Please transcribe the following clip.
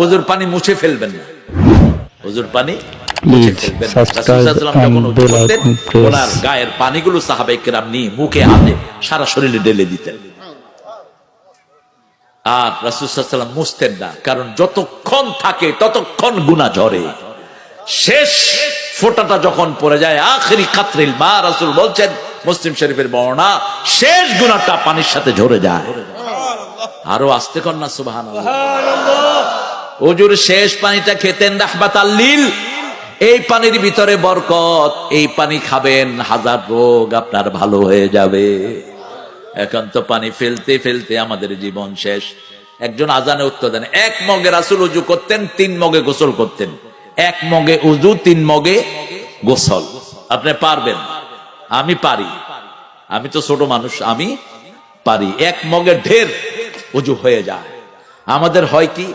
ওজুর পানি মুছে ফেলবেন না, ওজুর পানি মুছে ফেলবেন না। রাসূল সাল্লাল্লাহু আলাইহি ওয়াসাল্লাম যখন ওযু করতেন ওনার গায়ের পানিগুলো সাহাবায়ে কেরাম নিয়ে মুখে হাতে সারা শরীরে ঢেলে দিতেন। আর রাসূল সাল্লাল্লাহু আলাইহি ওয়াসাল্লাম মুছতেন না, কারণ যতক্ষণ থাকে ততক্ষণ গুনাহ ঝরে। শেষ ফোঁটাটা যখন পড়ে যায়, আখিরি কাতরিল মা, রাসূল বলছেন মুসলিম শরীফের বর্ণনা, শেষ গুনাহটা পানির সাথে ঝরে যায়। আরো আস্তে কর না সুবহানাল্লাহ। ওজুর শেষ পানিটা খেতেন রাহমাতাল লিল। এই পানির ভিতরে বরকত, এই পানি খাবেন হাজার রোগ আপনার ভালো হয়ে যাবে। এখন তো পানি ফেলতে ফেলতে আমাদের জীবন শেষ। একজন আজানে উত্তর দেন, 1 মগে রাসূল ওযু করতেন, 3 মগে গোসল করতেন। 1 মগে ওযু, 3 মগে গোসল। আপনি পারবেন? আমি পারি, আমি তো ছোট মানুষ, আমি পারি। 1 মগে ঢের ওযু হয়ে যায়। আমাদের হয় কি,